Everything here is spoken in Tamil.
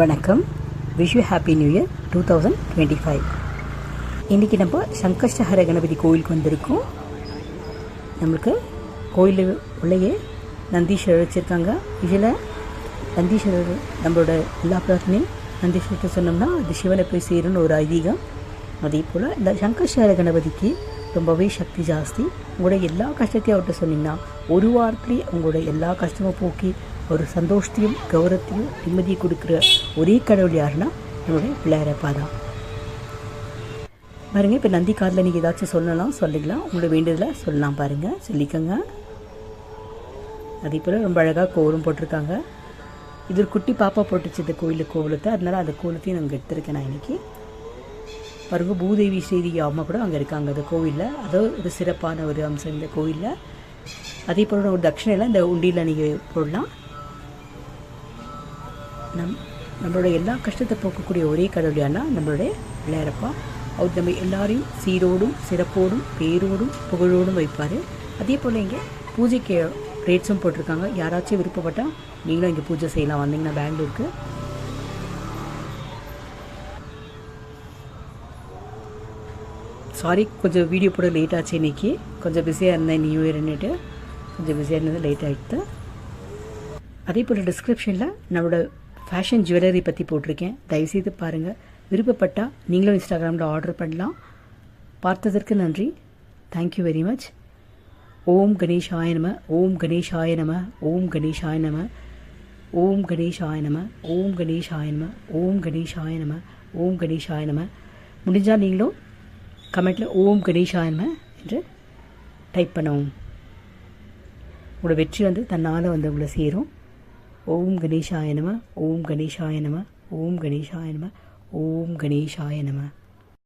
வணக்கம். Wish you happy new year 2025. இன்றைக்கி நம்ம சங்கஷ்டஹர கணபதி கோயிலுக்கு வந்திருக்கோம். நம்மளுக்கு கோயில் உள்ளேயே நந்தீஸ்வரர் வச்சுருக்காங்க. இதில் நந்தீஸ்வரர் நம்மளோட எல்லா பிரார்த்தனையும் நந்தீஸ்வரத்தை சொன்னோம்னா அது சிவனை போய் சேரும்னு ஒரு ஐதீகம். அதே போல் இந்த சங்கஷ்டஹர கணபதிக்கு ரொம்பவே சக்தி ஜாஸ்தி. உங்களோட எல்லா கஷ்டத்தையும் அவர்கிட்ட சொன்னிங்கன்னா ஒரு வாரத்துலேயே உங்களோட எல்லா கஷ்டமும் போக்கி ஒரு சந்தோஷத்தையும் கௌரவத்தையும் நிம்மதியை கொடுக்குற ஒரே கடவுள் யாருன்னா நம்மளுடைய பிள்ளையாரப்பா தான். பாருங்கள், இப்போ நந்தி காதில் நீங்கள் ஏதாச்சும் சொல்லிக்கலாம். உங்களோட வேண்டியதில் சொல்லலாம். பாருங்கள், சொல்லிக்கோங்க. அதே போல் ரொம்ப அழகாக கோலம் போட்டிருக்காங்க. இது ஒரு குட்டி பாப்பா போட்டுச்சு இந்த கோலத்தை. அதனால் அந்த கோலத்தையும் நாங்கள் எடுத்திருக்கேன் நான் இன்றைக்கி. பாருங்க, பூதேவி ஸ்ரீதேவி அம்மா கூட அங்கே இருக்காங்க அந்த கோவிலில். அதோ ஒரு சிறப்பான ஒரு அம்சம் இந்த கோவிலில். அதே போல் ஒரு தட்சிணையில் இந்த உண்டியில் நீங்கள் போடலாம். நம்மளோட எல்லா கஷ்டத்தை போக்கக்கூடிய ஒரே கடவுள் யாருன்னா நம்மளுடைய பிள்ளையாரப்பா. அவர் நம்ம எல்லாரையும் சீரோடும் சிறப்போடும் பேரோடும் புகழோடும் வைப்பார். அதே போல் இங்கே பூஜைக்கு ரேட்ஸும் போட்டிருக்காங்க. யாராச்சும் விருப்பப்பட்டால் நீங்களும் இங்கே பூஜை செய்யலாம். வந்தீங்கன்னா பெங்களூருக்கு. சாரி, கொஞ்சம் வீடியோ போட லேட் ஆச்சு. இன்றைக்கி கொஞ்சம் பிஸியாக இருந்தேன். நியூ இயர்னுட்டு கொஞ்சம் பிஸியாக இருந்தது, லேட் ஆகிடுது. அதே போல் டிஸ்கிரிப்ஷனில் நம்மளோட ஃபேஷன் ஜுவல்லரி பற்றி போட்டிருக்கேன். தயவுசெய்து பாருங்கள். விருப்பப்பட்டால் நீங்களும் இன்ஸ்டாகிராமில் ஆர்டர் பண்ணலாம். பார்த்ததற்கு நன்றி. Thank you very much. ஓம் கணேஷாய நம, ஓம் கணேஷாய நம, ஓம் கணேஷாய நம, ஓம் கணேஷாய நம, ஓம் கணேஷாய நம, ஓம் கணேஷாய நம, ஓம் கணேஷாய நம. முடிஞ்சால் நீங்களும் கமெண்ட்டில் ஓம் கணேஷாய நம என்று டைப் பண்ணவும். உங்களோட வெற்றி தன்னால் உங்களை சேரும். ஓம் கணேஷாய நம, ஓம் கணேஷாய நம, ஓம் கணேஷாய நம, ஓம் கணேஷாய நம.